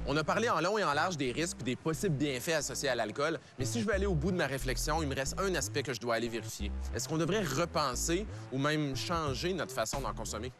On a parlé en long et en large des risques et des possibles bienfaits associés à l'alcool, mais si je veux aller au bout de ma réflexion, il me reste un aspect que je dois aller vérifier. Est-ce qu'on devrait repenser ou même changer notre façon d'en consommer?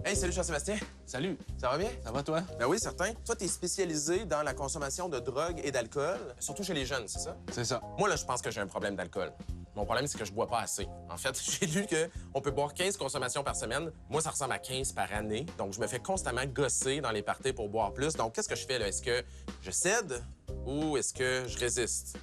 Hey, salut Jean-Sébastien. Salut, Ça va bien? ça va toi? Ben oui, certain. Toi, t'es spécialisé dans la consommation de drogue et d'alcool, surtout chez les jeunes, c'est ça? C'est ça. Moi, là, je pense que j'ai un problème d'alcool. Mon problème, c'est que je bois pas assez. En fait, j'ai lu qu'on peut boire 15 consommations par semaine. Moi, ça ressemble à 15 par année. Donc, je me fais constamment gosser dans les parties pour boire plus. Donc, qu'est-ce que je fais, là? Est-ce que je cède ou est-ce que je résiste?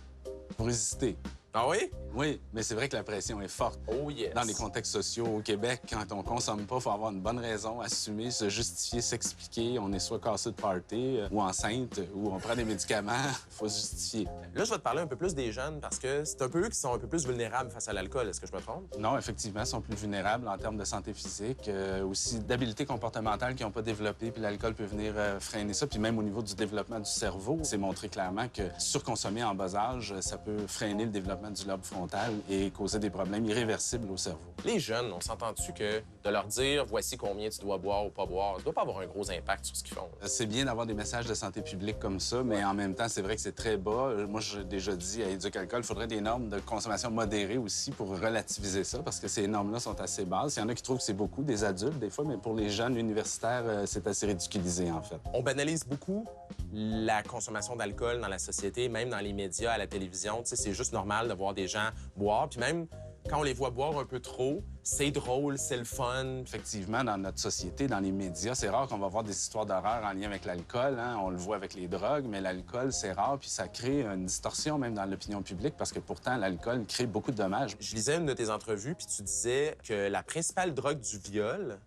Pour résister. Ah oui? Oui, mais c'est vrai que la pression est forte. Oh yes. Dans les contextes sociaux au Québec, quand on consomme pas, il faut avoir une bonne raison, assumer, se justifier, s'expliquer. On est soit cassé de party ou enceinte ou on prend des médicaments. Il faut se justifier. Là, je vais te parler un peu plus des jeunes parce que c'est un peu eux qui sont un peu plus vulnérables face à l'alcool. Est-ce que je me trompe? Non, effectivement, ils sont plus vulnérables en termes de santé physique, aussi d'habiletés comportementales qu'ils n'ont pas développées, puis l'alcool peut venir freiner ça. Puis même au niveau du développement du cerveau, c'est montré clairement que surconsommer en bas âge, ça peut freiner le développement du lobe frontal et causer des problèmes irréversibles au cerveau. Les jeunes, on s'entend-tu que de leur dire voici combien tu dois boire ou pas boire, ça doit pas avoir un gros impact sur ce qu'ils font? C'est bien d'avoir des messages de santé publique comme ça, mais en même temps, c'est vrai que c'est très bas. Moi, j'ai déjà dit à Éduc-Alcool, il faudrait des normes de consommation modérée aussi pour relativiser ça, parce que ces normes-là sont assez basses. Il y en a qui trouvent que c'est beaucoup, des adultes des fois, mais pour les jeunes universitaires, c'est assez ridiculisé, en fait. On banalise beaucoup la consommation d'alcool dans la société, même dans les médias, à la télévision. Tu sais, c'est juste normal de voir des gens boire. Puis même quand on les voit boire un peu trop, c'est drôle, c'est le fun. Effectivement, dans notre société, dans les médias, c'est rare qu'on va voir des histoires d'horreur en lien avec l'alcool. Hein? On le voit avec les drogues, mais l'alcool, c'est rare, puis ça crée une distorsion même dans l'opinion publique parce que pourtant, l'alcool crée beaucoup de dommages. Je lisais une de tes entrevues, puis tu disais que la principale drogue du viol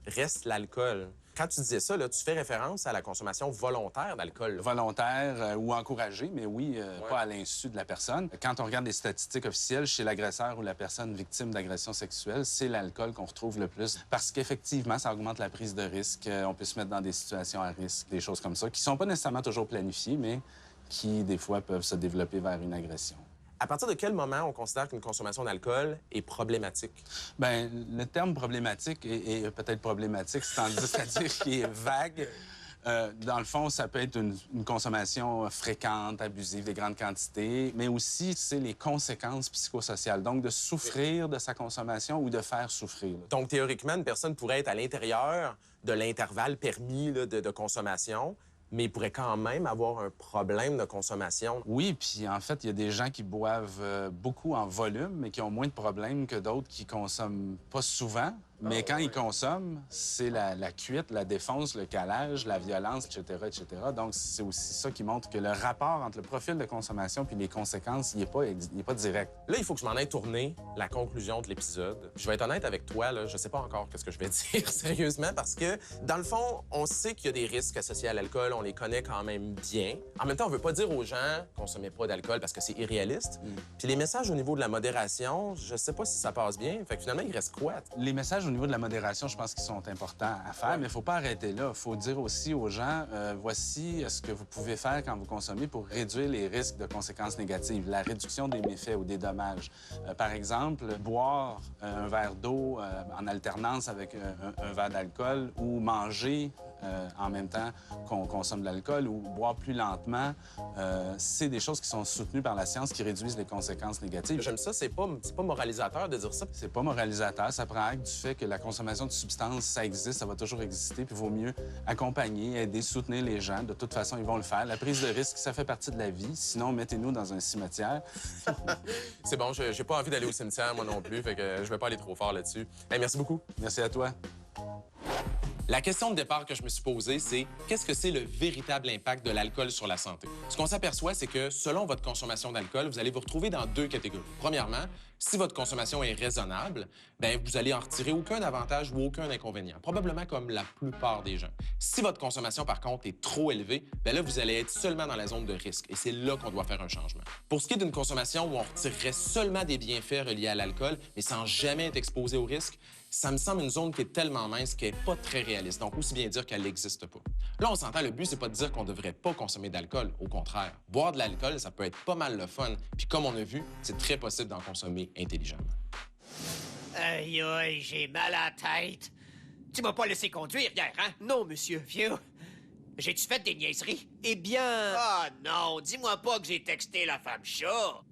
reste l'alcool. Quand tu disais ça, là, tu fais référence à la consommation volontaire d'alcool. Volontaire ou encouragé, mais oui, pas à l'insu de la personne. Quand on regarde les statistiques officielles chez l'agresseur ou la personne victime d'agression sexuelle, c'est l'alcool qu'on retrouve le plus parce qu'effectivement, ça augmente la prise de risque. On peut se mettre dans des situations à risque, des choses comme ça, qui sont pas nécessairement toujours planifiées, mais qui, des fois, peuvent se développer vers une agression. À partir de quel moment on considère qu'une consommation d'alcool est problématique? Bien, le terme problématique est peut-être problématique, c'est-à-dire qu'il est vague. Dans le fond, ça peut être une consommation fréquente, abusive, des grandes quantités, mais aussi, c'est les conséquences psychosociales. Donc, de souffrir de sa consommation ou de faire souffrir. Donc, théoriquement, une personne pourrait être à l'intérieur de l'intervalle permis là, de consommation, mais il pourrait quand même avoir un problème de consommation. Oui, puis en fait, il y a des gens qui boivent beaucoup en volume, mais qui ont moins de problèmes que d'autres qui consomment pas souvent. Mais quand ils consomment, c'est la cuite, la défonce, le calage, la violence, etc., etc. Donc, c'est aussi ça qui montre que le rapport entre le profil de consommation puis les conséquences, il est pas direct. Là, il faut que je m'en aille tourner la conclusion de l'épisode. Je vais être honnête avec toi, là, je sais pas encore qu'est-ce que je vais dire sérieusement parce que, dans le fond, on sait qu'il y a des risques associés à l'alcool, on les connaît quand même bien. En même temps, on veut pas dire aux gens consommez pas d'alcool parce que c'est irréaliste. Puis les messages au niveau de la modération, je sais pas si ça passe bien. Fait que finalement, il reste quoi? Les messages au niveau de la modération, je pense qu'ils sont importants à faire, mais il ne faut pas arrêter là. Il faut dire aussi aux gens, voici ce que vous pouvez faire quand vous consommez pour réduire les risques de conséquences négatives, la réduction des méfaits ou des dommages. Par exemple, boire un verre d'eau en alternance avec un verre d'alcool ou manger en même temps qu'on consomme de l'alcool ou boire plus lentement, c'est des choses qui sont soutenues par la science qui réduisent les conséquences négatives. J'aime ça, c'est pas moralisateur de dire ça. C'est pas moralisateur, ça prend acte du fait que la consommation de substances, ça existe, ça va toujours exister, puis il vaut mieux accompagner, aider, soutenir les gens. De toute façon, ils vont le faire. La prise de risque, ça fait partie de la vie. Sinon, mettez-nous dans un cimetière. C'est bon, j'ai pas envie d'aller au cimetière, moi non plus, fait que je vais pas aller trop fort là-dessus. Hey, merci beaucoup. Merci à toi. La question de départ que je me suis posée, c'est qu'est-ce que c'est le véritable impact de l'alcool sur la santé? Ce qu'on s'aperçoit, c'est que selon votre consommation d'alcool, vous allez vous retrouver dans deux catégories. Premièrement, si votre consommation est raisonnable, bien, vous allez en retirer aucun avantage ou aucun inconvénient, probablement comme la plupart des gens. Si votre consommation, par contre, est trop élevée, bien là, vous allez être seulement dans la zone de risque et c'est là qu'on doit faire un changement. Pour ce qui est d'une consommation où on retirerait seulement des bienfaits reliés à l'alcool, mais sans jamais être exposé au risque, ça me semble une zone qui est tellement mince qu'elle n'est pas très réaliste. Donc, aussi bien dire qu'elle n'existe pas. Là, on s'entend, le but, c'est pas de dire qu'on ne devrait pas consommer d'alcool. Au contraire, boire de l'alcool, ça peut être pas mal le fun. Puis comme on a vu, c'est très possible d'en consommer intelligemment. Aïe, aïe, j'ai mal à la tête. Tu m'as pas laissé conduire hier, hein? Non, monsieur. Vieux, j'ai-tu fait des niaiseries? Eh bien... Ah non, dis-moi pas que j'ai texté la femme chat.